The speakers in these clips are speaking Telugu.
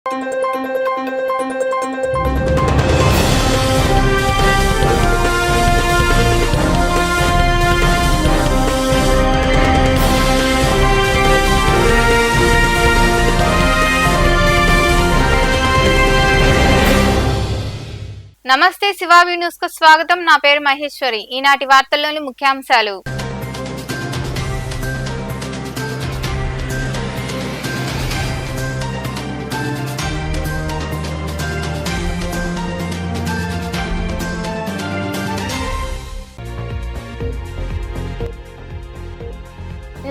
నమస్తే శివావి న్యూస్ కు స్వాగతం. నా పేరు మహేశ్వరి. ఈనాటి వార్తల్లోని ముఖ్యాంశాలు.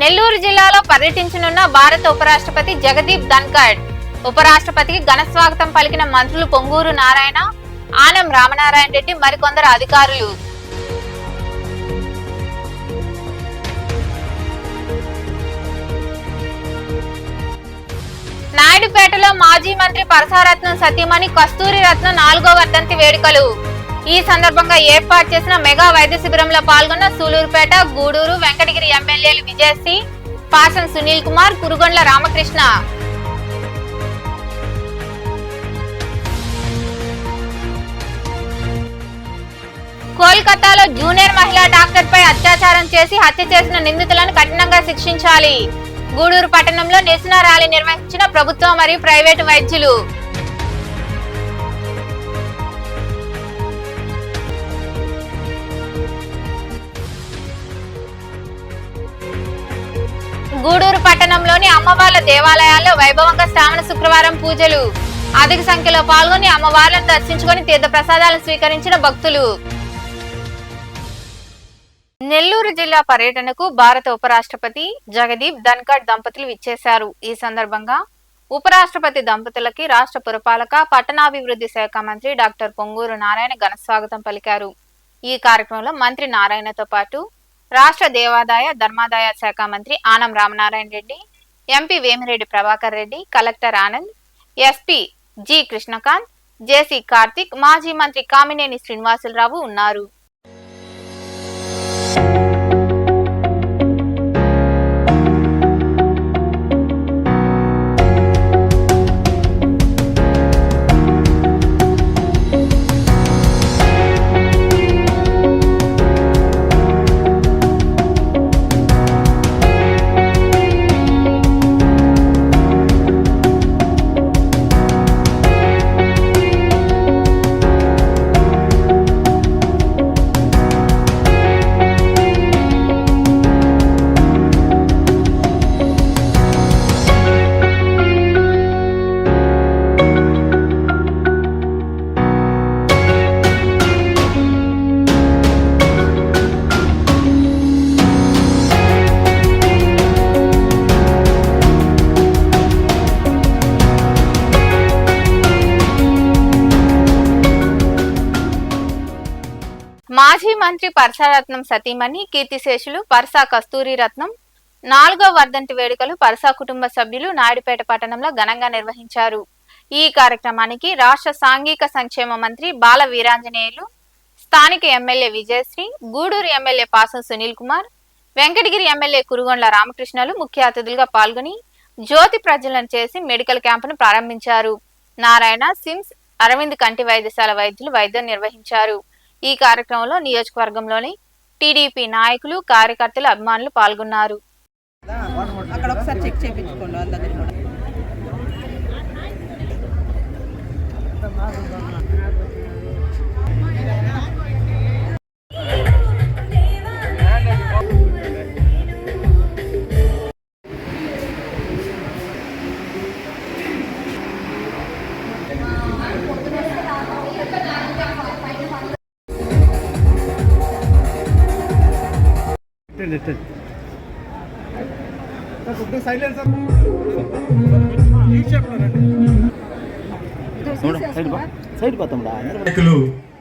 నెల్లూరు జిల్లాలో పర్యటించనున్న భారత ఉపరాష్ట్రపతి జగదీప్ ధన్కడ్. ఉపరాష్ట్రపతికి ఘన స్వాగతం పలికిన మంత్రులు పొంగూరు నారాయణ, ఆనం రామనారాయణ రెడ్డి, మరికొందరు అధికారులు. నాయుడుపేటలో మాజీ మంత్రి పరసారత్నం సతీమణి కస్తూరి రత్నం 4వ వర్ధంతి వేడుకలు. ఈ సందర్భంగా ఏర్పాటు చేసిన మెగా వైద్య శిబిరంలో పాల్గొన్న సూలూరుపేట, గూడూరు, వెంకటగిరి ఎమ్మెల్యేలు విజయశ్రీ, పాసం సునీల్ కుమార్, కురుగొండ్ల రామకృష్ణ. కోల్కతాలో జూనియర్ మహిళా డాక్టర్ పై అత్యాచారం చేసి హత్య చేసిన నిందితులను కఠినంగా శిక్షించాలి. గూడూరు పట్టణంలో నిరసన ర్యాలీ నిర్వహించిన ప్రభుత్వ మరియు ప్రైవేటు వైద్యులు. గూడూరు పట్టణంలోని అమ్మవార్ల దేవాలయాల్లో వైభవంగా శ్రావణ శుక్రవారం పూజలు. అధిక సంఖ్యలో పాల్గొని అమ్మవార్లను దర్శించుకుని తీర్థ ప్రసాదాలను స్వీకరించిన భక్తులు. నెల్లూరు జిల్లా పర్యటనకు భారత ఉపరాష్ట్రపతి జగదీప్ ధన్కడ్ దంపతులు విచ్చేశారు. ఈ సందర్భంగా ఉపరాష్ట్రపతి దంపతులకి రాష్ట్ర పురపాలక పట్టణాభివృద్ధి శాఖ మంత్రి డాక్టర్ పొంగూరు నారాయణ ఘన స్వాగతం పలికారు. ఈ కార్యక్రమంలో మంత్రి నారాయణతో పాటు రాష్ట్ర దేవాదాయ ధర్మాదాయ శాఖ మంత్రి Anam Ramanarayana Reddy, MP Vemireddy Prabhakar Reddy, collector Anand, SP G Krishnakanth, JC Karthik, మాజీ మంత్రి కామినేని శ్రీనివాసులరావు ఉన్నారు. మాజీ మంత్రి పరసారత్నం సతీమణి కీర్తిశేషులు పరసా కస్తూరి రత్నం 4వ వర్ధంతి వేడుకలు పరసా కుటుంబ సభ్యులు నాయుడుపేట పట్టణంలో ఘనంగా నిర్వహించారు. ఈ కార్యక్రమానికి రాష్ట్ర సాంఘిక సంక్షేమ మంత్రి బాల వీరాంజనేయులు, స్థానిక ఎమ్మెల్యే విజయశ్రీ, గూడూరు ఎమ్మెల్యే పాసం సునీల్ కుమార్, వెంకటగిరి ఎమ్మెల్యే కురుగొండ్ల రామకృష్ణలు ముఖ్య అతిథులుగా పాల్గొని జ్యోతి ప్రజ్వలన చేసి మెడికల్ క్యాంపును ప్రారంభించారు. నారాయణ సిమ్స్, అరవింద్ కంటి వైద్యశాల వైద్యులు వైద్యం నిర్వహించారు. ఈ కార్యక్రమంలో నియోజకవర్గంలోని టీడీపీ నాయకులు, కార్యకర్తలు, అభిమానులు పాల్గొన్నారు. అక్కడ ఒకసారి చెక్ చేయించుకోండి వాళ్ళ దగ్గర కూడా.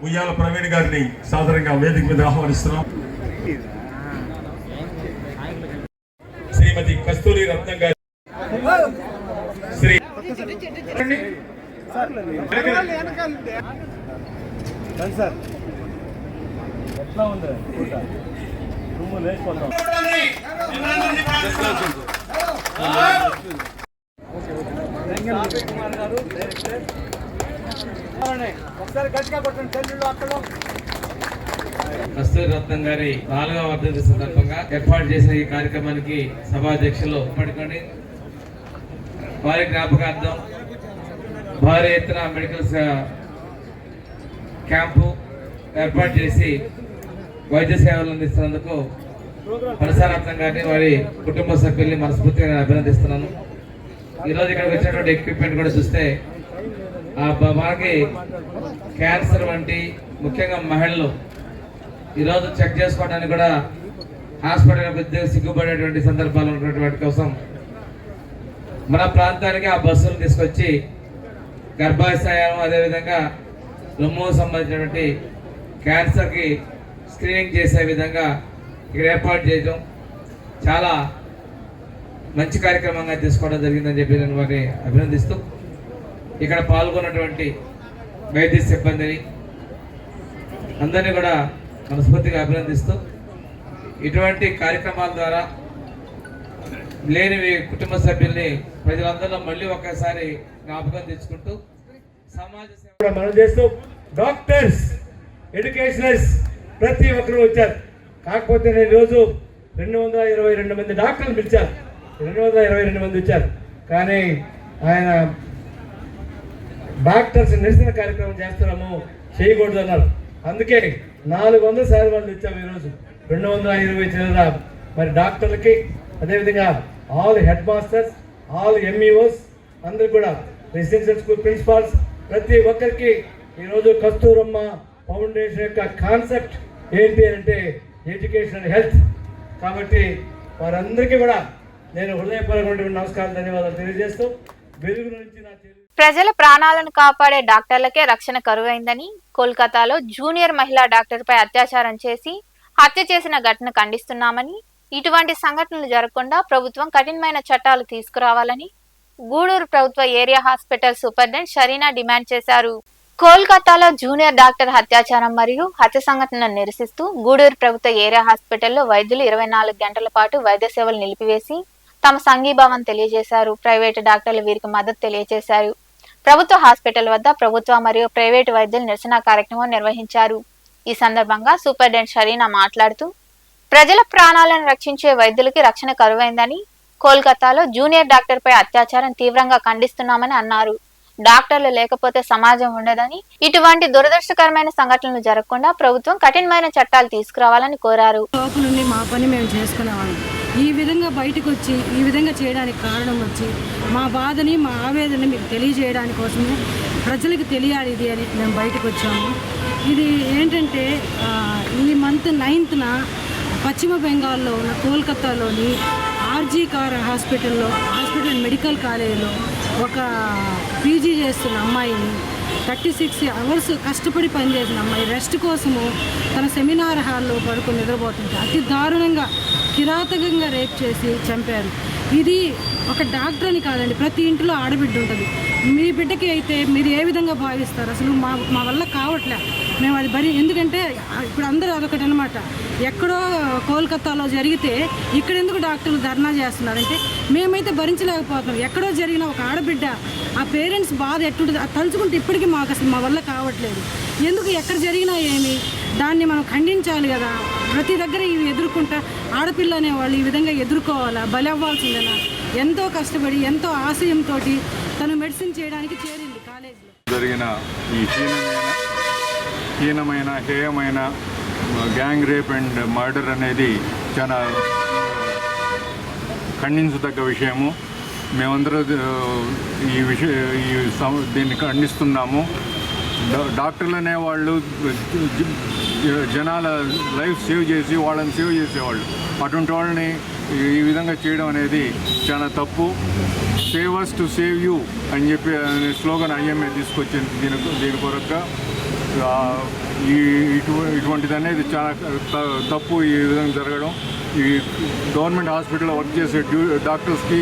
ఉయ్యాల ప్రవీణ్ గారిని సాధారణంగా వేదిక మీద ఆహ్వానిస్తున్నాం. శ్రీమతి కస్తూరి రత్నం గారి, శ్రీ ఎట్లా ఉంది రూమ్ లేచిపోతాం. కస్తూరి రత్నం గారి 4వ వర్ధంతి సందర్భంగా ఏర్పాటు చేసిన ఈ కార్యక్రమానికి సభాధ్యక్షులు పడుకొని వారి జ్ఞాపకార్థం భారీ ఎత్తున మెడికల్ క్యాంపు ఏర్పాటు చేసి వైద్య సేవలు అందిస్తున్నందుకు పరసారత్నం గారిని వారి కుటుంబ సభ్యుల్ని మనస్ఫూర్తిగా నేను అభినందిస్తున్నాను. ఈరోజు ఇక్కడికి వచ్చినటువంటి ఎక్విప్మెంట్ కూడా చూస్తే మనకి క్యాన్సర్ వంటి ముఖ్యంగా మహిళలు ఈరోజు చెక్ చేసుకోవడానికి కూడా హాస్పిటల్ కొద్దిగా సిగ్గుపడేటువంటి సందర్భాలు ఉన్నటువంటి వాటి కోసం మన ప్రాంతానికి ఆ బస్సులు తీసుకొచ్చి గర్భాశయం అదేవిధంగా రొమ్ముకు సంబంధించినటువంటి క్యాన్సర్కి స్క్రీనింగ్ చేసే విధంగా ఇక్కడ ఏర్పాటు చేయడం చాలా మంచి కార్యక్రమంగా తీసుకోవడం జరిగిందని చెప్పి నేను వారిని అభినందిస్తూ ఇక్కడ పాల్గొన్నటువంటి వైద్య సిబ్బందిని అందరినీ కూడా మనస్ఫూర్తిగా అభినందిస్తూ ఇటువంటి కార్యక్రమాల ద్వారా లేని కుటుంబ సభ్యుల్ని ప్రజలందరిలో మళ్ళీ ఒక్కసారి జ్ఞాపకం తెచ్చుకుంటూ సమాజ సేవ మనం చేస్తూ డాక్టర్స్ ఎడ్యుకేషనల్స్ ప్రతి ఒక్కరు వచ్చారు. కాకపోతే నేను ఈరోజు 222 మంది డాక్టర్లు పిలిచారు, 222 మంది వచ్చారు. కానీ ఆయన డాక్టర్స్ నిరసన కార్యక్రమం చేస్తున్నాము చేయకూడదు అన్నారు. అందుకే 400 సార్లు వాళ్ళు ఇచ్చాము. ఈరోజు 220 చిల్లర మరి డాక్టర్లకి అదేవిధంగా all head masters all MEOs అందరు కూడా రెసిడెన్షియల్ స్కూల్ ప్రిన్సిపాల్స్ ప్రతి ఒక్కరికి ఈరోజు కస్తూరమ్మ ఫౌండేషన్ యొక్క కాన్సెప్ట్ ఏంటి అంటే ఎడ్యుకేషన్ అండ్ హెల్త్. కాబట్టి వారందరికీ కూడా నేను హృదయపూర్వకమైన నమస్కారం ధన్యవాదాలు తెలియజేస్తూ వెలుగు నుంచి నా ప్రజల ప్రాణాలను కాపాడే డాక్టర్లకే రక్షణ కరువైందని కోల్కతాలో జూనియర్ మహిళా డాక్టర్పై అత్యాచారం చేసి హత్య చేసిన ఘటన ఖండిస్తున్నామని, ఇటువంటి సంఘటనలు జరగకుండా ప్రభుత్వం కఠినమైన చట్టాలు తీసుకురావాలని గూడూరు ప్రభుత్వ area hospital superintendent Sharina demand చేశారు. కోల్కతాలో జూనియర్ డాక్టర్ అత్యాచారం మరియు హత్య సంఘటనను నిరసిస్తూ గూడూరు ప్రభుత్వ ఏరియా హాస్పిటల్లో వైద్యులు 24 గంటల పాటు వైద్య సేవలు నిలిపివేసి తమ సంఘీభావం తెలియజేశారు. ప్రైవేటు డాక్టర్లు వీరికి మద్దతు తెలియజేశారు. ప్రభుత్వ హాస్పిటల్ వద్ద ప్రభుత్వ మరియు ప్రైవేటు వైద్యులు నిరసన కార్యక్రమం నిర్వహించారు. ఈ సందర్భంగా సూపరింటెండెంట్ షరీనా మాట్లాడుతూ ప్రజల ప్రాణాలను రక్షించే వైద్యులకి రక్షణ కరువైందని, కోల్కతాలో జూనియర్ డాక్టర్పై అత్యాచారం తీవ్రంగా ఖండిస్తున్నామని అన్నారు. డాక్టర్లు లేకపోతే సమాజం ఉండదని, ఇటువంటి దురదృష్టకరమైన సంఘటనలు జరగకుండా ప్రభుత్వం కఠినమైన చట్టాలు తీసుకురావాలని కోరారు. లోపల నుండి మా పని మేము చేసుకునేవాళ్ళం. ఈ విధంగా బయటకు వచ్చి ఈ విధంగా చేయడానికి కారణం వచ్చి మా బాధని మా ఆవేదనని మీకు తెలియజేయడానికి కోసమే ప్రజలకు తెలియాలి ఇది అని మేము బయటకు వచ్చాము. ఇది ఏంటంటే ఈ మంత్ 9న పశ్చిమ బెంగాల్లో ఉన్న కోల్కతాలోని ఆర్జీ కార్ హాస్పిటల్ మెడికల్ కాలేజీలో ఒక పీజీ చేస్తున్న అమ్మాయిని 36 అవర్స్ కష్టపడి పనిచేసిన అమ్మాయి రెస్ట్ కోసము తన సెమినార్ హాల్లో పడుకొని నిద్రపోతుంటే అతి దారుణంగా కిరాతకంగా రేప్ చేసి చంపారు. ఇది ఒక డాక్టర్ అని కాదండి, ప్రతి ఇంట్లో ఆడబిడ్డ ఉంటుంది. మీ బిడ్డకి అయితే మీరు ఏ విధంగా భావిస్తారు? అసలు మా వల్ల కావట్లే, మేము అది ఎందుకంటే ఇప్పుడు అందరూ అదొకటి అనమాట. ఎక్కడో కోల్కతాలో జరిగితే ఇక్కడ ఎందుకు డాక్టర్లు ధర్నా చేస్తున్నారంటే మేమైతే భరించలేకపోతున్నాం. ఎక్కడో జరిగిన ఒక ఆడబిడ్డ ఆ పేరెంట్స్ బాధ ఎట్టుంటుంది తలుచుకుంటే ఇప్పటికీ మాకు అసలు మా వల్ల కావట్లేదు. ఎందుకు ఎక్కడ జరిగినా ఏమి దాన్ని మనం ఖండించాలి కదా. ప్రతి దగ్గర ఇవి ఎదుర్కొంటా ఆడపిల్ల అనేవాళ్ళు ఈ విధంగా ఎదుర్కోవాలా, బలి అవ్వాల్సిందేనా? ఎంతో కష్టపడి ఎంతో ఆశయంతో తను మెడిసిన్ చేయడానికి చేరింది కాలేజీలో. జరిగిన ఈ హేయమైన గ్యాంగ్ రేప్ అండ్ మర్డర్ అనేది చాలా ఖండించదగ్గ విషయము. మేమందరూ దీన్ని ఖండిస్తున్నాము. డాక్టర్లు అనేవాళ్ళు జనాల లైఫ్ సేవ్ చేసి వాళ్ళని సేవ్ చేసేవాళ్ళు. అటువంటి వాళ్ళని ఈ విధంగా చేయడం అనేది చాలా తప్పు. Save us to save you అని చెప్పి స్లోగన్ ఐఎంఏ తీసుకొచ్చింది. దీని కొరకుగా ఇటువంటిది అనేది చాలా తప్పు ఈ విధంగా జరగడం. ఈ గవర్నమెంట్ హాస్పిటల్లో వర్క్ చేసే డాక్టర్స్కి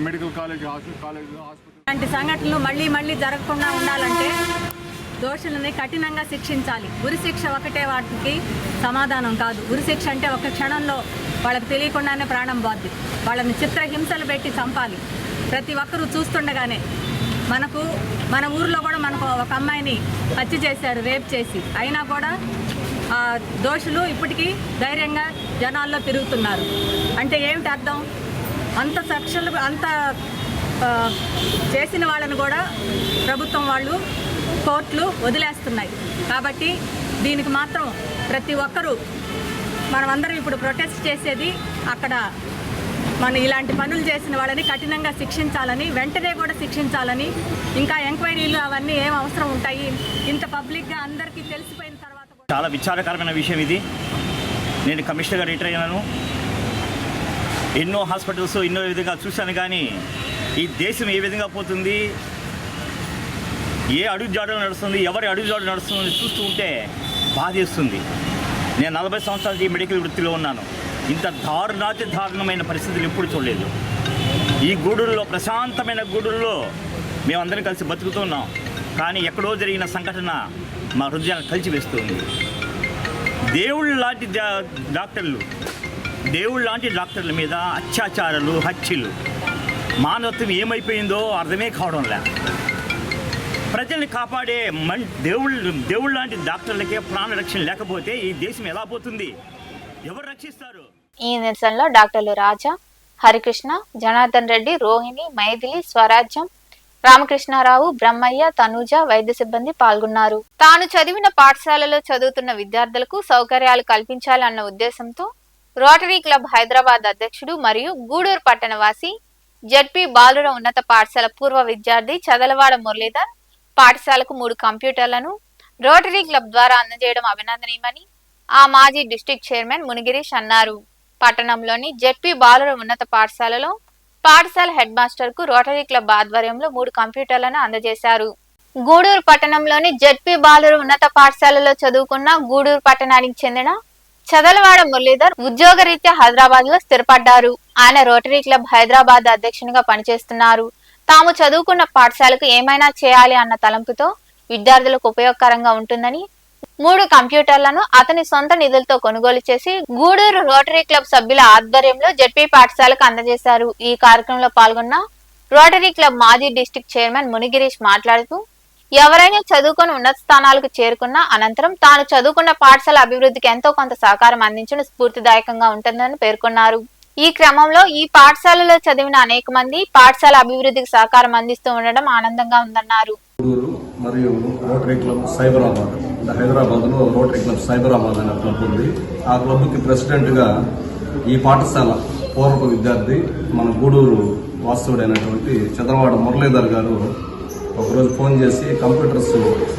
మెడికల్ కాలేజ్ హాస్పిటల్ ఇలాంటి సంఘటనలు మళ్ళీ జరగకుండా ఉండాలంటే దోషులని కఠినంగా శిక్షించాలి. ఉరిశిక్ష ఒకటే వాటికి సమాధానం కాదు. ఉరిశిక్ష అంటే ఒక క్షణంలో వాళ్ళకి తెలియకుండానే ప్రాణం పోద్ది. వాళ్ళని చిత్రహింసలు పెట్టి చంపాలి. ప్రతి ఒక్కరూ చూస్తుండగానే మన ఊర్లో కూడా మనకు ఒక అమ్మాయిని హత్య చేశారు, రేప్ చేసి. అయినా కూడా దోషులు ఇప్పటికీ ధైర్యంగా జనాల్లో తిరుగుతున్నారు. అంటే ఏమిటి అర్థం? అంత సెక్షన్లు అంత చేసిన వాళ్ళని కూడా ప్రభుత్వం వాళ్ళు కోర్టులు వదిలేస్తున్నాయి. కాబట్టి దీనికి మాత్రం ప్రతి ఒక్కరూ మనమందరం ఇప్పుడు ప్రొటెస్ట్ చేసేది అక్కడ మన ఇలాంటి పనులు చేసిన వాళ్ళని కఠినంగా శిక్షించాలని, వెంటనే కూడా శిక్షించాలని. ఇంకా ఎంక్వైరీలు అవన్నీ ఏం అవసరం ఉంటాయి? ఇంత పబ్లిక్గా అందరికీ తెలిసిపోయిన తర్వాత చాలా విచారకరమైన విషయం ఇది. నేను కమిషనర్గా రిటైర్ అయినాను. ఎన్నో హాస్పిటల్స్ ఎన్నో విధంగా చూశాను, కానీ ఈ దేశం ఏ విధంగా పోతుంది, ఏ అడుగుజాడలు నడుస్తుంది, ఎవరి అడుగుజాడలు నడుస్తుంది చూస్తూ ఉంటే బాధేస్తుంది. నేను 40 సంవత్సరాలు ఈ మెడికల్ వృత్తిలో ఉన్నాను. ఇంత దారుణమైన పరిస్థితులు ఎప్పుడు చూడలేదు. ఈ గూడూరులో, ప్రశాంతమైన గూడూరులో మేమందరం కలిసి బతుకుతున్నాం. కానీ ఎక్కడో జరిగిన సంఘటన మా హృదయాన్ని కలిసివేస్తుంది. దేవుళ్ళు లాంటి డాక్టర్ల మీద అత్యాచారాలు, హత్యలు, మానవత్వం ఏమైపోయిందో అర్థమే కావడం లే. ప్రజల్ని కాపాడే దేవుళ్ళు లాంటి డాక్టర్లకే ప్రాణ రక్షణ లేకపోతే ఈ దేశం ఎలా పోతుంది? ఎవరు రక్షిస్తారు? ఈ నిరసనలో డాక్టర్లు రాజా, హరికృష్ణ, జనార్దన్ రెడ్డి, రోహిణి, మైథిలి, స్వరాజ్యం, రామకృష్ణారావు, బ్రహ్మయ్య, తనూజ, వైద్య సిబ్బంది పాల్గొన్నారు. తాను చదివిన పాఠశాలలో చదువుతున్న విద్యార్థులకు సౌకర్యాలు కల్పించాలన్న ఉద్దేశంతో రోటరీ క్లబ్ హైదరాబాద్ అధ్యక్షుడు మరియు గూడూరు పట్టణవాసి జెడ్పీ బాలుర ఉన్నత పాఠశాల పూర్వ విద్యార్థి చదలవాడ మురళీధర్ పాఠశాలకు 3 కంప్యూటర్లను రోటరీ క్లబ్ ద్వారా అందజేయడం అభినందనీయమని ఆ మాజీ డిస్ట్రిక్ట్ చైర్మన్ మునిగిరీష్ అన్నారు. పట్టణంలోని జెడ్పీ బాలుర ఉన్నత పాఠశాలలో పాఠశాల హెడ్ మాస్టర్ కు రోటరీ క్లబ్ ఆధ్వర్యంలో 3 కంప్యూటర్లను అందజేశారు. గూడూరు పట్టణంలోని జెడ్పీ బాలుర ఉన్నత పాఠశాలలో చదువుకున్న గూడూరు పట్టణానికి చెందిన చదలవాడ మురళీధర్ ఉద్యోగరీత్యా హైదరాబాద్ లో స్థిరపడ్డారు. ఆయన రోటరీ క్లబ్ హైదరాబాద్ అధ్యక్షునిగా పనిచేస్తున్నారు. తాము చదువుకున్న పాఠశాలకు ఏమైనా చేయాలి అన్న తలంపుతో విద్యార్థులకు ఉపయోగకరంగా ఉంటుందని 3 కంప్యూటర్లను అతని సొంత నిధులతో కొనుగోలు చేసి గూడూరు రోటరీ క్లబ్ సభ్యుల ఆధ్వర్యంలో జెడ్పీ పాఠశాలకు అందజేశారు. ఈ కార్యక్రమంలో పాల్గొన్న రోటరీ క్లబ్ మాజీ డిస్ట్రిక్ట్ చైర్మన్ మునిగిరీష్ మాట్లాడుతూ, ఎవరైనా చదువుకొని ఉన్నత స్థానాలకు చేరుకున్న అనంతరం తాను చదువుకున్న పాఠశాల అభివృద్ధికి ఎంతో కొంత సహకారం అందించడం స్ఫూర్తిదాయకంగా ఉంటుందని పేర్కొన్నారు. ఈ క్రమంలో ఈ పాఠశాలలో చదివిన అనేక మంది పాఠశాల అభివృద్ధికి సహకారం అందిస్తూ ఉండడం ఆనందంగా ఉందన్నారు. మరియు రోటరీ క్లబ్ సైబరాబాద్, హైదరాబాద్ లో రోటరీ క్లబ్ సైబరాబాద్ అనే క్లబ్ ఉంది. ఆ క్లబ్ కి ప్రెసిడెంట్ గా ఈ పాఠశాల పూర్వ విద్యార్థి మన గూడూరు వాస్తవుడైనటువంటి చదలవాడ మురళీధర్ గారు ఒకరోజు ఫోన్ చేసి కంప్యూటర్స్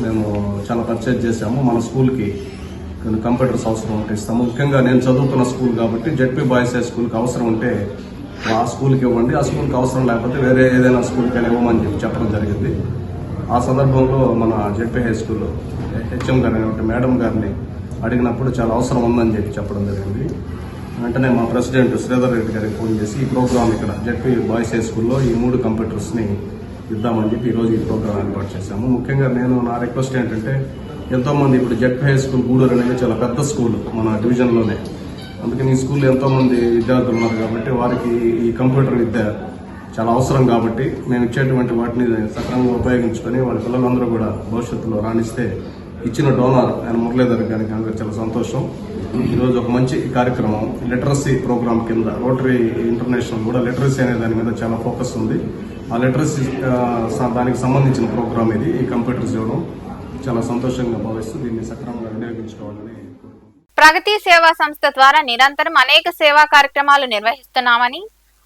మేము చాలా పర్చేజ్ చేశాము, మన స్కూల్కి కొన్ని కంప్యూటర్స్ అవసరం ఉంటే ఇస్తాము, ముఖ్యంగా నేను చదువుతున్న స్కూల్ కాబట్టి జెడ్పీ బాయ్స్ హై స్కూల్కి అవసరం ఉంటే ఆ స్కూల్కి ఇవ్వండి, ఆ స్కూల్కి అవసరం లేకపోతే వేరే ఏదైనా స్కూల్కి ఇవ్వమని చెప్పడం జరిగింది. ఆ సందర్భంలో మన జెడ్పీ హై స్కూల్లో హెచ్ఎం గారు అనేటువంటి మేడం గారిని అడిగినప్పుడు చాలా అవసరం ఉందని చెప్పడం జరిగింది. వెంటనే మా ప్రెసిడెంట్ శ్రీధర్ రెడ్డి గారికి ఫోన్ చేసి ఈ ప్రోగ్రామ్ ఇక్కడ జెడ్పీ బాయ్స్ హై స్కూల్లో ఈ 3 కంప్యూటర్స్ని ఇద్దామని చెప్పి ఈరోజు ఈ ప్రోగ్రామ్ ఏర్పాటు చేశాము. ముఖ్యంగా నా రిక్వెస్ట్ ఏంటంటే, ఎంతోమంది ఇప్పుడు జెడ్పీ హై స్కూల్ గూడూరు అనేది చాలా పెద్ద స్కూల్ మన డివిజన్లోనే, అందుకని ఈ స్కూల్లో ఎంతోమంది విద్యార్థులు ఉన్నారు కాబట్టి వారికి ఈ కంప్యూటర్ విద్య చాలా అవసరం. కాబట్టి మేము ఇచ్చేటువంటి వాటిని సక్రమంగా ఉపయోగించుకొని వాళ్ళ పిల్లలందరూ కూడా భవిష్యత్తులో రాణిస్తే ఇచ్చిన డోనర్ ఆయన మురళీధర్ గారికి చాలా సంతోషం. ఈరోజు ఒక మంచి కార్యక్రమం లిటరసీ ప్రోగ్రామ్ కింద రోటరీ ఇంటర్నేషనల్ కూడా లిటరసీ అనే దాని మీద చాలా ఫోకస్ ఉంది. ఆ లిటరసీ దానికి సంబంధించిన ప్రోగ్రామ్ ఇది. ఈ కంప్యూటర్స్ ఇవ్వడం చాలా సంతోషంగా భావిస్తూ దీన్ని సక్రమంగా వినియోగించుకోవాలని. ప్రగతి సేవా సంస్థ ద్వారా నిరంతరం అనేక సేవా కార్యక్రమాలు నిర్వహిస్తున్నామని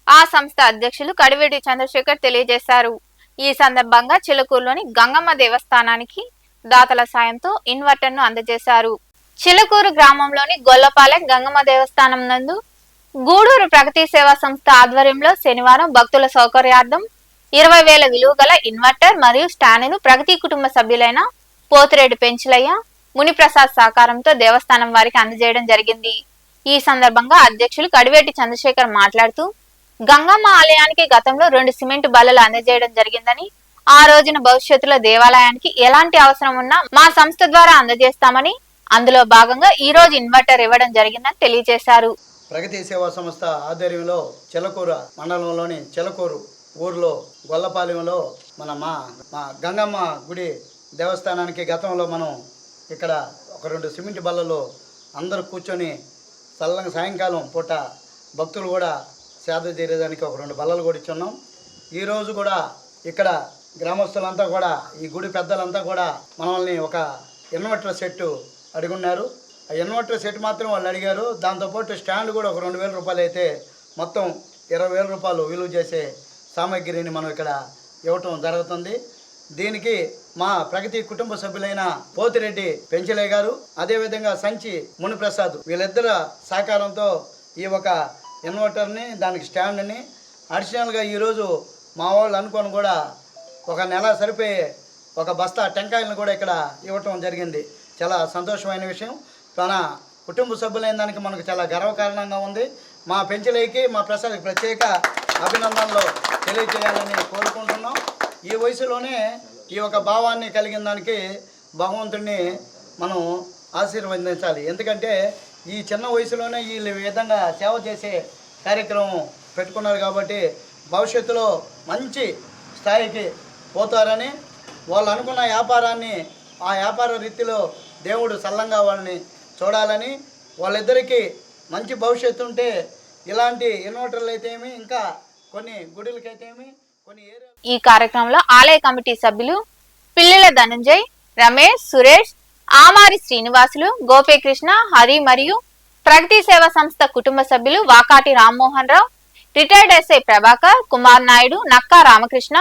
ఆ సంస్థ అధ్యక్షులు కడివేటి చంద్రశేఖర్ తెలియజేశారు. ఈ సందర్భంగా చిలుకూరులోని గంగమ్మ దేవస్థానానికి దాతల సాయంతో ఇన్వర్టర్ ను అందజేశారు. చిలుకూరు గ్రామంలోని గొల్లపాలెం గంగమ్మ దేవస్థానం నందు గూడూరు ప్రగతి సేవా సంస్థ ఆధ్వర్యంలో శనివారం భక్తుల సౌకర్యార్థం 20,000 విలువ గల ఇన్వర్టర్ మరియు స్టాండ్ను ప్రగతి కుటుంబ సభ్యులైన పోతిరెడ్డి పెంచులయ్య, మునిప్రసాద్ సహకారంతో దేవస్థానం వారికి అందజేయడం జరిగింది. ఈ సందర్భంగా అధ్యక్షులు కడివేటి చంద్రశేఖర్ మాట్లాడుతూ, గంగమ్మ ఆలయానికి గతంలో 2 సిమెంట్ బల్లలు అందజేయడం జరిగిందని, ఆ రోజున భవిష్యత్తులో దేవాలయానికి ఎలాంటి అవసరం ఉన్నా మా సంస్థ ద్వారా అందజేస్తామని, అందులో భాగంగా ఈ రోజు ఇన్వర్టర్ ఇవ్వడం జరిగిందని తెలియజేశారు. ప్రగతి సేవా సంస్థ ఆధ్వర్యంలో చిలకూరు మండలంలోని చిలకూరు ఊర్లో గొల్లపాలెంలో మా గంగమ్మ గుడి దేవస్థానానికి గతంలో మనం ఇక్కడ ఒక 2 సిమెంట్ బళ్ళలో అందరూ కూర్చొని చల్లంగా సాయంకాలం పూట భక్తులు కూడా సేద తీరేదానికి ఒక 2 బల్లలు కూడా ఇచ్చున్నాం. ఈరోజు కూడా ఇక్కడ గ్రామస్తులంతా కూడా ఈ గుడి పెద్దలంతా కూడా మనల్ని ఒక ఇన్వర్టర్ సెట్ అడుగున్నారు. ఆ ఇన్వర్టర్ సెట్ మాత్రం వాళ్ళు అడిగారు. దాంతోపాటు స్టాండ్ కూడా ఒక 2,000 రూపాయలు అయితే మొత్తం 20,000 రూపాయలు విలువ చేసే సామాగ్రిని మనం ఇక్కడ ఇవ్వటం జరుగుతుంది. దీనికి మా ప్రగతి కుటుంబ సభ్యులైన పోతిరెడ్డి పెంచలయ్య గారు, అదేవిధంగా సంచి మునిప్రసాద్ వీళ్ళిద్దరు సహకారంతో ఈ ఒక ఇన్వర్టర్ని, దానికి స్టాండ్ని అడిషనల్గా ఈరోజు మా వాళ్ళు అనుకొని కూడా ఒక నెల సరిపోయే ఒక బస్తా టెంకాయలను కూడా ఇక్కడ ఇవ్వటం జరిగింది. చాలా సంతోషమైన విషయం. మన కుటుంబ సభ్యులైన దానికి మనకు చాలా గర్వకారణంగా ఉంది. మా పెంచలేకి, మా ప్రసాద్కి ప్రత్యేక అభినందనలు తెలియజేయాలని కోరుకుంటున్నాం. ఈ వయసులోనే ఈ ఒక భావాన్ని కలిగిన దానికి భగవంతుడిని మనం ఆశీర్వదించాలి. ఎందుకంటే ఈ చిన్న వయసులోనే ఈ విధంగా సేవ చేసే కార్యక్రమం పెట్టుకున్నారు కాబట్టి భవిష్యత్తులో మంచి స్థాయికి పోతారని, వాళ్ళు అనుకున్న వ్యాపారాన్ని ఆ వ్యాపార రీతిలో దేవుడు సల్లంగా వాళ్ళని చూడాలని, వాళ్ళిద్దరికీ మంచి భవిష్యత్తు ఉంటే ఇలాంటి ఇన్వర్టర్లు అయితేమి, ఇంకా కొన్ని గుడులకైతేమి, కొన్ని ఏరియా. ఈ కార్యక్రమంలో ఆలయ కమిటీ సభ్యులు పిల్లల ధనంజయ్, రమేష్, సురేష్, ఆమారి శ్రీనివాసులు, గోపీకృష్ణ, హరి మరియు ప్రగతి సేవా సంస్థ కుటుంబ సభ్యులు వాకాటి రామ్మోహన్ రావు, రిటైర్డ్ ఎస్ఐ ప్రభాకర్, కుమార్ నాయుడు, నక్కా రామకృష్ణ,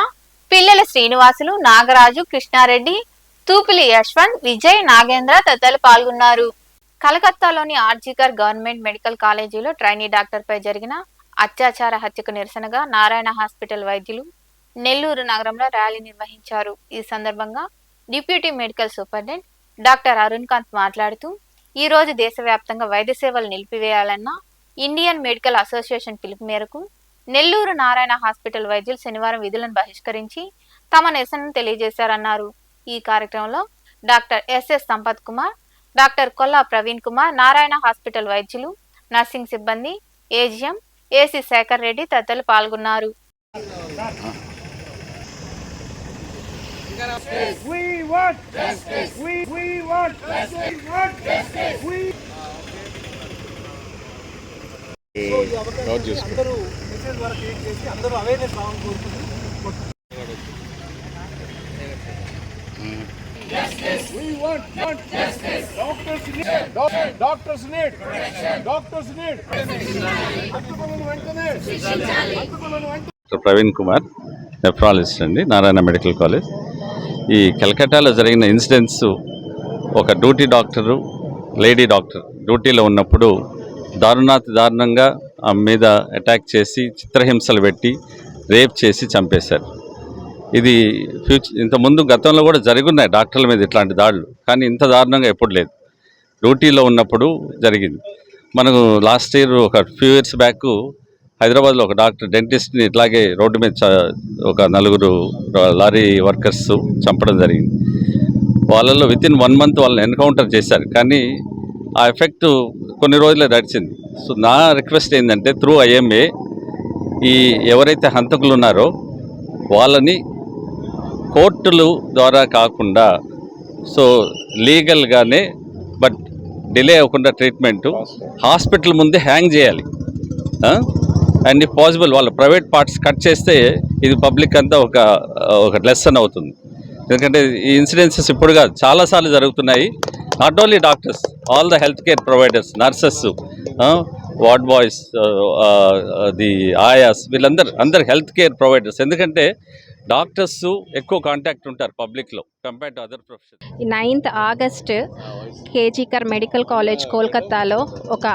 పిల్లల శ్రీనివాసులు, నాగరాజు, కృష్ణారెడ్డి, తూపిలి యశ్వంత్, విజయ్, నాగేంద్ర తదితరులు పాల్గొన్నారు. కలకత్తాలోని ఆర్జికర్ గవర్నమెంట్ మెడికల్ కాలేజీలో ట్రైనీ డాక్టర్పై జరిగిన అత్యాచార హత్యకు నిరసనగా నారాయణ హాస్పిటల్ వైద్యులు నెల్లూరు నగరంలో ర్యాలీ నిర్వహించారు. ఈ సందర్భంగా deputy medical superintendent doctor Arun Kanth మాట్లాడుతూ, ఈ రోజు దేశవ్యాప్తంగా వైద్య సేవలు నిలిపివేయాలన్న ఇండియన్ మెడికల్ అసోసియేషన్ పిలుపు మేరకు నెల్లూరు నారాయణ హాస్పిటల్ వైద్యులు శనివారం విధులను బహిష్కరించి తమ నిరసనను తెలియజేశారన్నారు. ఈ కార్యక్రమంలో doctor SS Sampath Kumar, doctor Kolla Praveen Kumar, Narayana hospital వైద్యులు, నర్సింగ్ సిబ్బంది, ఏజిఎం, ఏసీ శేఖర్ రెడ్డి తదితరులు పాల్గొన్నారు. ప్రవీణ్ కుమార్, నెఫ్రాలజిస్ట్ అండి, నారాయణ మెడికల్ కాలేజ్. ఈ కలకట్టాలో జరిగిన ఇన్సిడెంట్స్, ఒక డ్యూటీ డాక్టరు, లేడీ డాక్టర్ డ్యూటీలో ఉన్నప్పుడు దారుణంగా ఆమె మీద అటాక్ చేసి చిత్రహింసలు పెట్టి రేప్ చేసి చంపేశారు. ఇది ఇంతకుముందు గతంలో కూడా జరుగున్నాయి డాక్టర్ల మీద ఇట్లాంటి దాడులు, కానీ ఇంత దారుణంగా ఎప్పుడు లేదు. డ్యూటీలో ఉన్నప్పుడు జరిగింది. మనకు లాస్ట్ ఇయర్ ఒక ఫ్యూ ఇయర్స్ బ్యాక్ హైదరాబాద్లో ఒక డాక్టర్ డెంటిస్ట్ని ఇట్లాగే రోడ్డు మీద ఒక 4 లారీ వర్కర్స్ చంపడం జరిగింది. వాళ్ళల్లో వితిన్ 1 మంత్ వాళ్ళని ఎన్కౌంటర్ చేశారు, కానీ ఆ ఎఫెక్ట్ కొన్ని రోజులే నడిచింది. సో నా రిక్వెస్ట్ ఏంటంటే, త్రూ ఐఎంఏ ఈ ఎవరైతే హంతకులు ఉన్నారో వాళ్ళని కోర్టుల ద్వారా కాకుండా, సో లీగల్గానే బట్ డిలే అవ్వకుండా ట్రీట్మెంటు హాస్పిటల్ ముందే హ్యాంగ్ చేయాలి. అండ్ ఇఫ్ పాసిబుల్ వాళ్ళ ప్రైవేట్ పార్ట్స్ కట్ చేస్తే ఇది పబ్లిక్ అంతా ఒక లెసన్ అవుతుంది. ఎందుకంటే ఈ ఇన్సిడెన్సెస్ ఇప్పుడు కాదు, చాలాసార్లు జరుగుతున్నాయి. Not only doctors, all the health care providers, nurses, ward boys, the ayahs, అందరు హెల్త్ కేర్ ప్రొవైడర్స్. ఎందుకంటే డాక్టర్స్ ఎక్కువ కాంటాక్ట్ ఉంటారు పబ్లిక్లో compare to other profession. 9th August కేజీకర్ మెడికల్ కాలేజ్ కోల్కతాలో ఒక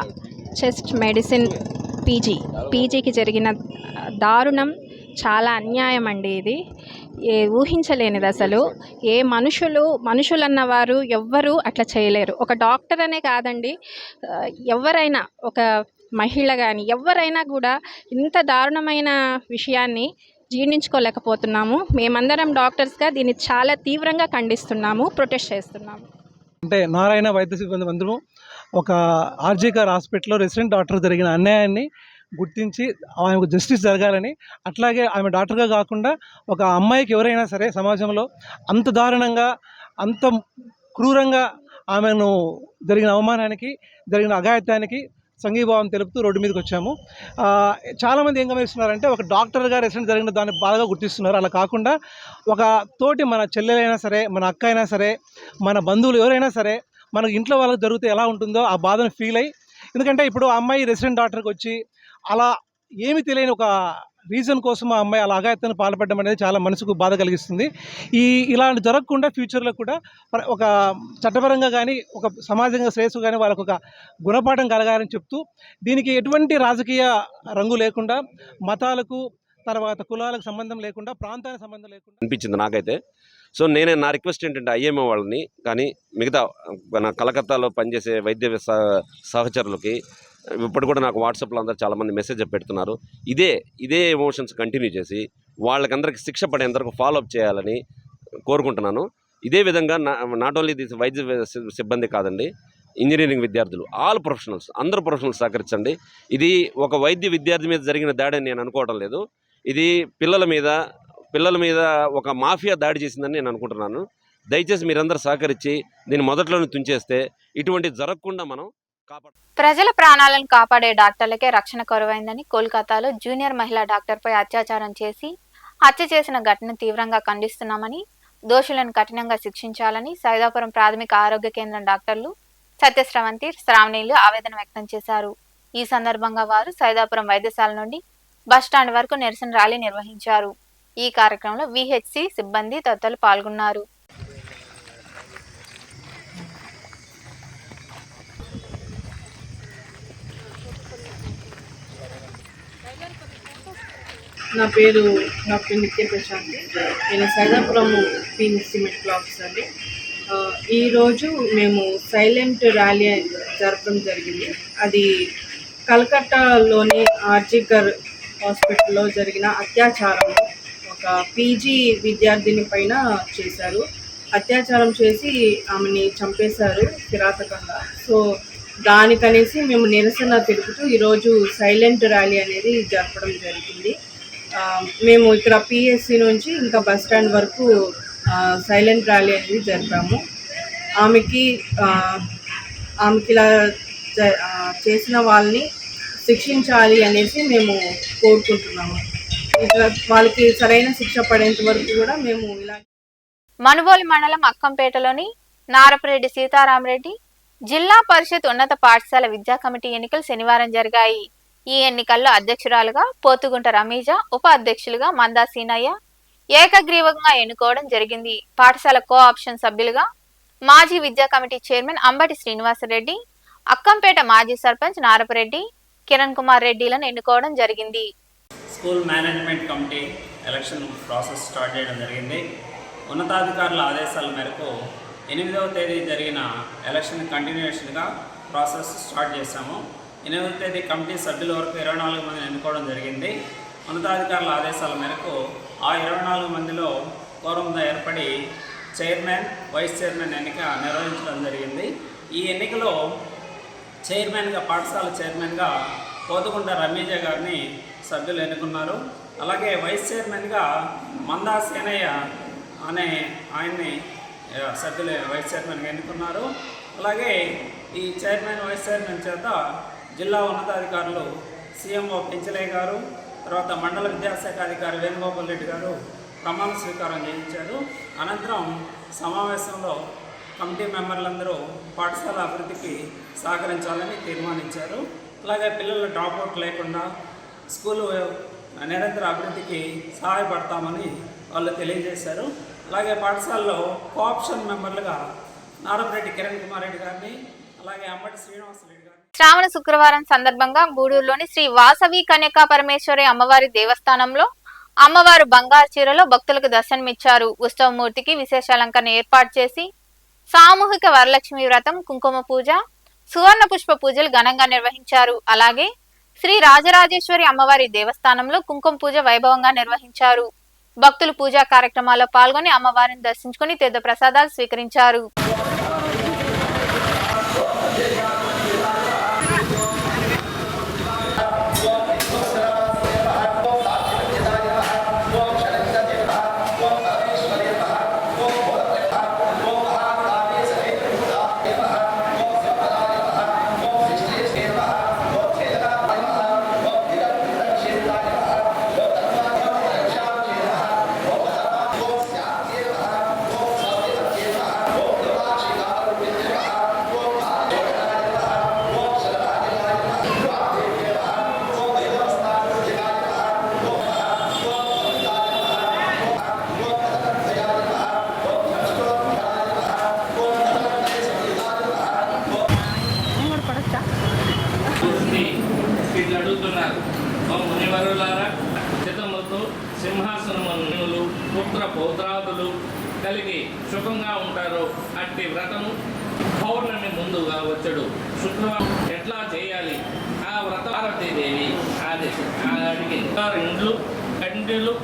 చెస్ట్ మెడిసిన్ పీజీకి జరిగిన దారుణం చాలా అన్యాయం అండి. ఇది ఊహించలేనిది అసలు. ఏ మనుషులన్నవారు ఎవ్వరూ అట్లా చేయలేరు. ఒక డాక్టర్ అనే కాదండి, ఎవరైనా, ఒక మహిళ కానీ ఎవరైనా కూడా ఇంత దారుణమైన విషయాన్ని జీర్ణించుకోలేకపోతున్నాము. మేమందరం డాక్టర్స్గా దీన్ని చాలా తీవ్రంగా ఖండిస్తున్నాము, ప్రొటెస్ట్ చేస్తున్నాము. అంటే నారాయణ వైద్య సిబ్బంది అందరూ ఒక ఆర్జీకర్ హాస్పిటల్లో రెసిడెంట్ డాక్టర్ జరిగిన అన్యాయాన్ని గుర్తించి ఆమెకు జస్టిస్ జరగాలని, అట్లాగే ఆమె డాక్టర్గా కాకుండా ఒక అమ్మాయికి ఎవరైనా సరే సమాజంలో అంత దారుణంగా అంత క్రూరంగా ఆమెను జరిగిన అవమానానికి, జరిగిన అఘాయిత్యానికి సంఘీభావం తెలుపుతూ రోడ్డు మీదకి వచ్చాము. చాలామంది ఏం గమనిస్తున్నారంటే ఒక డాక్టర్గా రెసిడెంట్ జరిగిన దాన్ని బాగా గుర్తిస్తున్నారు. అలా కాకుండా ఒక తోటి మన చెల్లెలైనా సరే, మన అక్క అయినా సరే, మన బంధువులు ఎవరైనా సరే, మనకు ఇంట్లో వాళ్ళకి జరిగితే ఎలా ఉంటుందో ఆ బాధను ఫీల్ అయ్యి, ఎందుకంటే ఇప్పుడు ఆ అమ్మాయి రెసిడెంట్ డాక్టర్కి వచ్చి అలా ఏమి తెలియని ఒక రీజన్ కోసం ఆ అమ్మాయి అలా అఘాయిత్యాన్ని పాల్పడడం అనేది చాలా మనసుకు బాధ కలిగిస్తుంది. ఇలాంటి జరగకుండా ఫ్యూచర్లో కూడా ఒక చట్టపరంగా కానీ, ఒక సమాజంగా శ్రేయస్సు కానీ వాళ్ళకు ఒక గుణపాఠం కలగాలని చెప్తూ, దీనికి ఎటువంటి రాజకీయ రంగు లేకుండా, మతాలకు తర్వాత కులాలకు సంబంధం లేకుండా, ప్రాంతానికి సంబంధం లేకుండా అనిపించింది నాకైతే. సో నా రిక్వెస్ట్ ఏంటంటే ఐఎంఏ వాళ్ళని కానీ మిగతా మన కలకత్తాలో పనిచేసే వైద్య సహచరులకి ఇప్పుడు కూడా నాకు వాట్సాప్లో అందరూ చాలామంది మెసేజ్ పెడుతున్నారు. ఇదే ఎమోషన్స్ కంటిన్యూ చేసి వాళ్ళకందరికి శిక్ష పడేంతవరకు ఫాలోఅప్ చేయాలని కోరుకుంటున్నాను. ఇదే విధంగా నాట్ ఓన్లీ దిస్ వైద్య సిబ్బంది కాదండి, ఇంజనీరింగ్ విద్యార్థులు, ఆల్ ప్రొఫెషనల్స్, అందరూ ప్రొఫెషనల్స్ సహకరించండి. ఇది ఒక వైద్య విద్యార్థి మీద జరిగిన దాడి అని నేను అనుకోవడం లేదు. ఇది పిల్లల మీద ఒక మాఫియా దాడి చేసిందని నేను అనుకుంటున్నాను. దయచేసి మీరందరూ సహకరించి దీన్ని మొదట్లోనే తుంచేస్తే ఇటువంటి జరగకుండా మనం ప్రజల ప్రాణాలను కాపాడే డాక్టర్లకే రక్షణ కరువైందని కోల్కతాలో జూనియర్ మహిళా డాక్టర్పై అత్యాచారం చేసి హత్య చేసిన ఘటనను తీవ్రంగా ఖండిస్తున్నామని, దోషులను కఠినంగా శిక్షించాలని సైదాపురం ప్రాథమిక ఆరోగ్య కేంద్రం డాక్టర్లు సత్యశ్రవంతి, శ్రావణిలు ఆవేదన వ్యక్తం చేశారు. ఈ సందర్భంగా వారు సైదాపురం వైద్యశాల నుండి బస్టాండ్ వరకు నిరసన ర్యాలీ నిర్వహించారు. ఈ కార్యక్రమంలో విహెచ్సి సిబ్బంది తదితరులు పాల్గొన్నారు. నా పేరు డాక్టర్ నిత్య ప్రశాంతి. నేను సైదాపురం పీఎంసీ మెడికల్ ఆఫీసర్ అండి. ఈరోజు మేము సైలెంట్ ర్యాలీ జరపడం జరిగింది. అది కలకట్టాలోని ఆర్జికర్ హాస్పిటల్లో జరిగిన అత్యాచారం ఒక పీజీ విద్యార్థిని పైన చేశారు. అత్యాచారం చేసి ఆమెని చంపేశారు కిరాతకంగా. సో దానికనేసి మేము నిరసన తెలుపుతూ ఈరోజు సైలెంట్ ర్యాలీ అనేది జరపడం జరిగింది. మేము ఇక్కడ పిఎస్సి నుంచి ఇంకా బస్ స్టాండ్ వరకు సైలెంట్ ర్యాలీ అనేది జరిపాము. ఆమెకి ఇలా చేసిన వాళ్ళని శిక్షించాలి అనేసి మేము కోరుకుంటున్నాము. వాళ్ళకి సరైన శిక్ష పడేంత వరకు కూడా మేము ఇలా. మనుబోలు మండలం అక్కంపేటలోని నారపరెడ్డి సీతారామరెడ్డి జిల్లా పరిషత్ ఉన్నత పాఠశాల విద్యా కమిటీ ఎన్నికలు శనివారం జరిగాయి. ఈ ఎన్నికల్లో అధ్యక్షురాలుగా పోతుగుంట రమీజా, ఉప అధ్యక్షులుగా మందా సీనయ్య ఏకగ్రీవంగా ఎన్నుకోవడం జరిగింది. పాఠశాల కో ఆప్షన్ సభ్యులుగా మాజీ విద్యా కమిటీ చైర్మన్ అంబటి శ్రీనివాసరెడ్డి, అక్కంపేట మాజీ సర్పంచ్ నారపరెడ్డి, కిరణ్ కుమార్ రెడ్డిలను ఎన్నుకోవడం జరిగింది. School management committee election process start చేయడం జరిగింది. ఉన్నతాధికారుల ఆదేశాల మేరకు 8వ తేదీ జరిగిన ఎలక్షన్ కంటిన్యూషన్గా ప్రాసెస్ స్టార్ట్ చేశాము. 8వ తేదీ కమిటీ సభ్యుల వరకు 24 మందిని ఎన్నుకోవడం జరిగింది. ఉన్నతాధికారుల ఆదేశాల మేరకు ఆ 24 మందిలో కోరంగా ఏర్పడి చైర్మన్, వైస్ చైర్మన్ ఎన్నిక నిర్వహించడం జరిగింది. ఈ ఎన్నికలో చైర్మన్గా, పాఠశాల చైర్మన్గా పోతుగుంట రమీజా గారిని సభ్యులు ఎన్నుకున్నారు. అలాగే వైస్ చైర్మన్గా మందా సేనయ్య అనే ఆయన్ని సభ్యులు వైస్ చైర్మన్గా ఎన్నుకున్నారు. అలాగే ఈ చైర్మన్, వైస్ చైర్మన్ చేత జిల్లా ఉన్నతాధికారులు సీఎంఓ పెంచలయ్య గారు, తర్వాత మండల విద్యాశాఖ అధికారి వేణుగోపాల్ రెడ్డి గారు ప్రమాణ స్వీకారం చేయించారు. అనంతరం సమావేశంలో కమిటీ మెంబర్లందరూ పాఠశాల అభివృద్ధికి సహకరించాలని తీర్మానించారు. అలాగే పిల్లల డ్రాప్అవుట్ లేకుండా స్కూలు నిరంతర అభివృద్ధికి సహాయపడతామని వాళ్ళు తెలియజేశారు. అలాగే పాఠశాలలో కోఆప్షన్ మెంబర్లుగా నారపరెడ్డి కిరణ్ కుమార్ రెడ్డి గారిని, అలాగే అంబటి శ్రీనివాసరెడ్డి గారిని. శ్రావణ శుక్రవారం సందర్భంగా గూడూరులోని శ్రీ వాసవి కన్యకా పరమేశ్వరి అమ్మవారి దేవస్థానంలో అమ్మవారు బంగారు చీరలో భక్తులకు దర్శనమిచ్చారు. ఉత్సవమూర్తికి విశేష అలంకరణ ఏర్పాటు చేసి సామూహిక వరలక్ష్మి వ్రతం, కుంకుమ పూజ, సువర్ణ పుష్ప పూజలు ఘనంగా నిర్వహించారు. అలాగే శ్రీ రాజరాజేశ్వరి అమ్మవారి దేవస్థానంలో కుంకుమ పూజ వైభవంగా నిర్వహించారు. భక్తులు పూజా కార్యక్రమాల్లో పాల్గొని అమ్మవారిని దర్శించుకుని తీర్థ ప్రసాదాలు స్వీకరించారు. కుమారులారా చిత్తములతో సింహాసనములు పుత్ర పౌత్రాదులు కలిగి సుఖంగా ఉంటారో అట్టి వ్రతము పౌర్ణమి ముందుగా వచ్చాడు శుక్రవారం ఎట్లా చేయాలి ఆ వ్రత పార్వతీదేవి అడిగి ఇండ్లు కంటిలు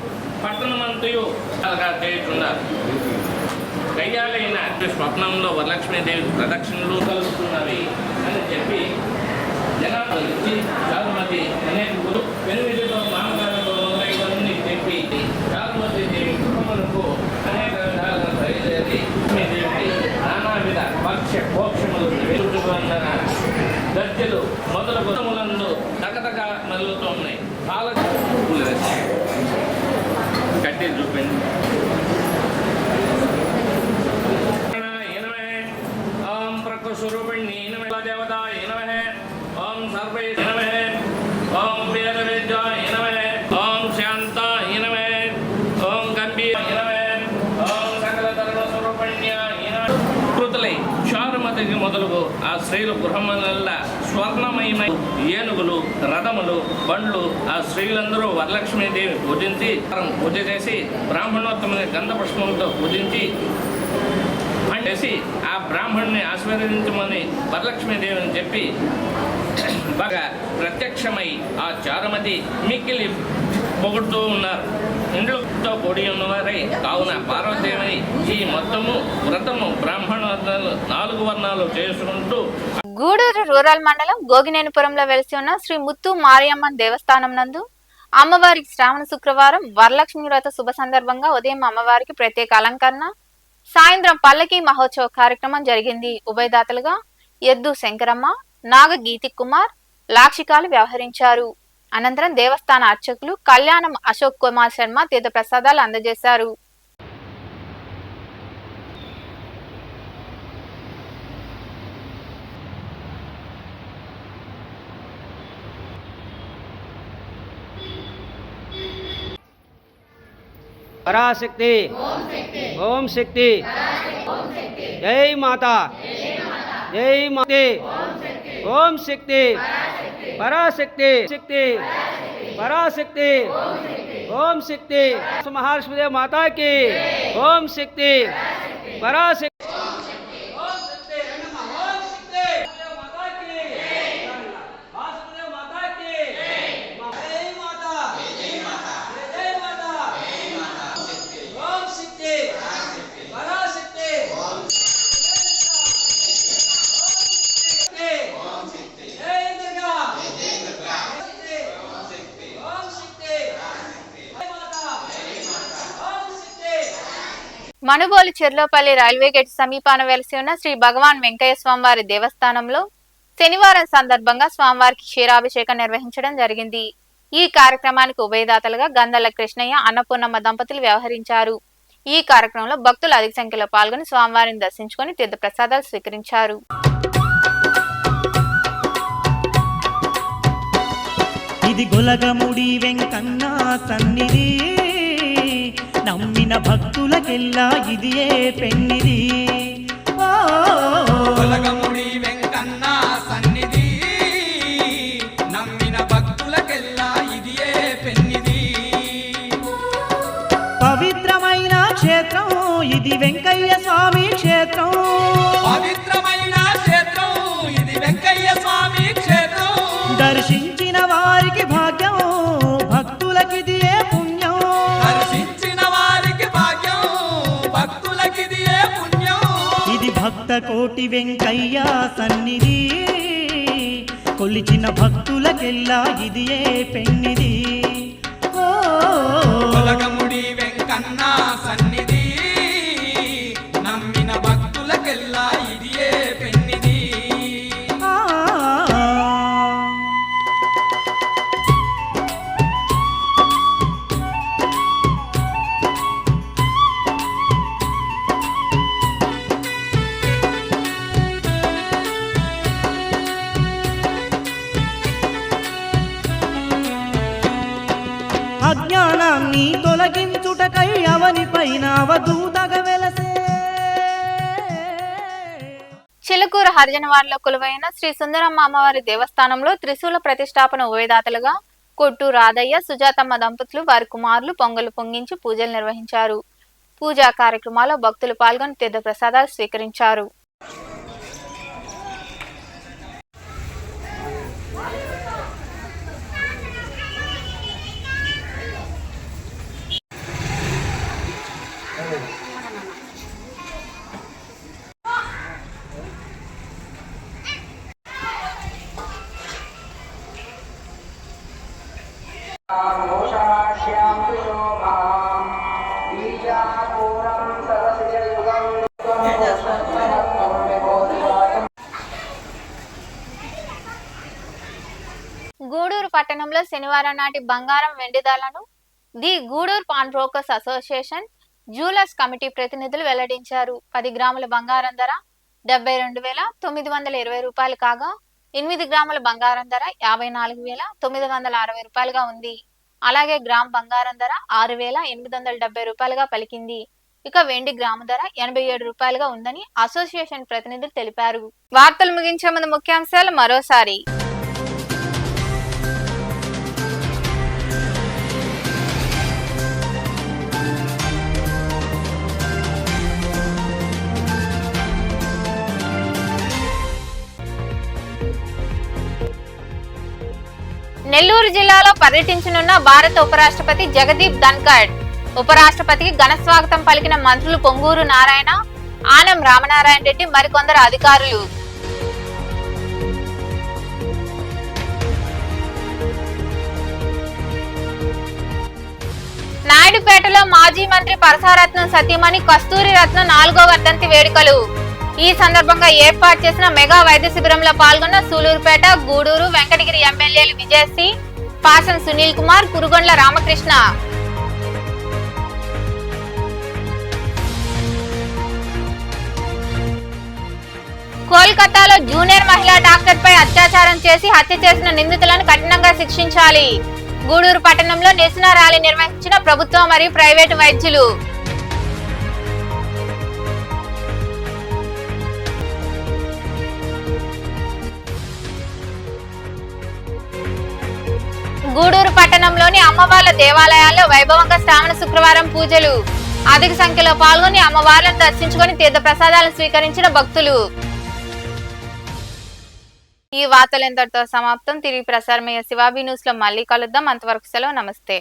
పట్టణమంతయు అలాగా చేయుచున్నారు. గయ్యాలైన స్వప్నంలో వరలక్ష్మీదేవి ప్రదక్షిణలు కలుగుతున్నవి అని చెప్పి జనాలు ఇచ్చి చారుమతి అనేకులు పెనుమిదిలో మామగారితో మొదలైనవన్నీ చెప్పి చారుమతి దేవి కుటుంబములకు అనేక విధాలుగా బయలుదేరి లక్ష్మీదేవికి నానావిధ పక్ష మోక్షములు వెలుగుతున్న గజ్జలు మొదలు గుణములందు తగతగా మల్లుతూ ఉన్నాయి. చాలా కట్టి చూపండి. ఓం ప్రకృస్వరూపిణి దేవత నమః. ఓం సర్వే నమః. ఓం వేదవేద్యాయ నమః. ఓం శాంతాయ నమః. ఓం గంభీరాయ నమః. ఓం సకల ధర్మ స్వరూపిణ్యాయ నమః. కృతులై చారుమతికి మొదలుగు ఆ స్త్రీలు గృహములల్లా స్వర్ణమయమై ఏనుగులు రథములు బండ్లు ఆ స్త్రీలందరూ వరలక్ష్మీదేవి పూజించి పూజ చేసి బ్రాహ్మణోత్తముని గంధ పుష్పములతో పూజించి చేసి ఆ బ్రాహ్మణుని ఆశీర్వదించమని వరలక్ష్మీదేవిని చెప్పి బాగా ప్రత్యక్షమై ఆ చారుమతి మిక్కిలి పొగుడుతూ ఉన్నారు. ఇండ్లతో కూడి ఉన్నవారై కావున పార్వతీదేవిని ఈ మొత్తము వ్రతము బ్రాహ్మణ 4 వర్ణాలు చేసుకుంటూ గూడూరు రూరల్ మండలం గోగినేనిపురంలో వెలిసి ఉన్న శ్రీ ముత్తు మారియమ్మ దేవస్థానం నందు అమ్మవారికి శ్రావణ శుక్రవారం వరలక్ష్మి వ్రత శుభ సందర్భంగా ఉదయం అమ్మవారికి ప్రత్యేక అలంకరణ, సాయంత్రం పల్లకి మహోత్సవ కార్యక్రమం జరిగింది. ఉభయదాతలుగా ఎద్దు శంకరమ్మ, నాగ గీతి కుమార్ లాక్షికాలు వ్యవహరించారు. అనంతరం దేవస్థాన అర్చకులు కళ్యాణం అశోక్ కుమార్ శర్మ తీర్థ ప్రసాదాలు అందజేశారు. పరాశక్తి ఓం శక్తి జై మాతా జై మాతే ఓం శక్తి పరాశక్తి శక్తి పరాశక్తి ఓం శక్తి మహాలక్ష్మీదేవి మాతాకి ఓం శక్తి పరాశక్తి మనుబోలు చెర్లోపల్లి రైల్వే గేట్ సమీపాన వెలిసి ఉన్న శ్రీ భగవాన్ వెంకయ్య స్వామివారి దేవస్థానంలో శనివారం సందర్భంగా స్వామివారికి క్షీరాభిషేకం నిర్వహించడం జరిగింది. ఈ కార్యక్రమానికి ఉభయదాతలుగా గంధల కృష్ణయ్య, అన్నపూర్ణమ్మ దంపతులు వ్యవహరించారు. ఈ కార్యక్రమంలో భక్తులు అధిక సంఖ్యలో పాల్గొని స్వామివారిని దర్శించుకుని తీర్థ ప్రసాదాలు స్వీకరించారు. ఇది గొలగముడి వెంకన్న సన్నిధి, నమ్మిన భక్తులకెల్లా ఇది ఏ పెన్నిది. గొలగముడి వెంకన్న సన్నిధి, నమ్మిన భక్తులకెల్లా ఇది ఏ పెన్నిది. పవిత్రమైన క్షేత్రం ఇది వెంకయ్య స్వామి క్షేత్రం, పవిత్రమైన క్షేత్రం ఇది వెంకయ్య స్వామి క్షేత్రం. దర్శించిన వారికి భాగ్యం, భక్తులకిది ఏ పుణ్యం. దర్శించిన వారికి భాగ్యం, భక్తులకిది ఏ పుణ్యం. ఇది భక్త కోటి వెంకయ్య సన్నిధి, కొలిచిన భక్తులకెల్లా ఇది ఏ పెన్నిది. గొలగముడి వెంకన్న సన్నిధి, నమ్మిన భక్తులకెల్లా ఇది ఏ పెన్నిది. అజ్ఞానాన్ని తొలగించుటకై అవని పైన అవధూతగా వెలసే. చిలుకూరు హరిజనవాడలో కొలువైన శ్రీ సుందరమ్మ అమ్మవారి దేవస్థానంలో త్రిశూల ప్రతిష్టాపన ఉభయదాతలుగా కొట్టు రాధయ్య, సుజాతమ్మ దంపతులు వారి కుమారులు పొంగలు పొంగించి పూజలు నిర్వహించారు. పూజా కార్యక్రమాల్లో భక్తులు పాల్గొని తీర్థ ప్రసాదాలు స్వీకరించారు. గూడూరు పట్టణంలో శనివారం నాటి బంగారం వెండిదాలను the Gudur pawn brokers association jewellers committee ప్రతినిధులు వెల్లడించారు. 10 గ్రాముల బంగారం ధర 72,920 రూపాయలు కాగా 8 గ్రాముల బంగారం ధర 54,960 రూపాయలుగా ఉంది. అలాగే గ్రామ్ బంగారం ధర 6,870 రూపాయలుగా పలికింది. ఇక వెండి గ్రాము ధర 87 రూపాయలుగా ఉందని అసోసియేషన్ ప్రతినిధులు తెలిపారు. వార్తలు ముగించే ముందు ముఖ్యాంశాలు మరోసారి. నెల్లూరు జిల్లాలో పర్యటించనున్న భారత ఉపరాష్ట్రపతి జగదీప్ ధన్కడ్. ఉపరాష్ట్రపతికి ఘన స్వాగతం పలికిన మంత్రులు పొంగూరు నారాయణ, ఆనం రామనారాయణ రెడ్డి, మరికొందరు అధికారులు. నాయుడుపేటలో మాజీ మంత్రి పరసారత్నం సతీమణి కస్తూరి రత్నం 4వ వర్ధంతి వేడుకలు. ఈ సందర్భంగా ఏర్పాటు చేసిన మెగా వైద్య శిబిరంలో పాల్గొన్న సూలూరుపేట, గూడూరు, వెంకటగిరి ఎమ్మెల్యేలు విజయశ్రీ, పాసం సునీల్ కుమార్, కురుగొండ్ల రామకృష్ణ. కోల్కతాలో జూనియర్ మహిళా డాక్టర్ పై అత్యాచారం చేసి హత్య చేసిన నిందితులను కఠినంగా శిక్షించాలి. గూడూరు పట్టణంలో నిరసన ర్యాలీ నిర్వహించిన ప్రభుత్వ మరియు ప్రైవేటు వైద్యులు. గూడూరు పట్టణంలోని అమ్మవార్ల దేవాలయాల్లో వైభవంగా శ్రావణ శుక్రవారం పూజలు. అధిక సంఖ్యలో పాల్గొని అమ్మవార్లను దర్శించుకొని తీర్థ ప్రసాదాలను స్వీకరించిన భక్తులు. ఈ వార్తలు ఎంతటితో సమాప్తం. తిరిగి ప్రసారమయ్యే శివాబీ న్యూస్ లో మళ్ళీ కలుద్దాం. అంతవరకు సెలవు. నమస్తే.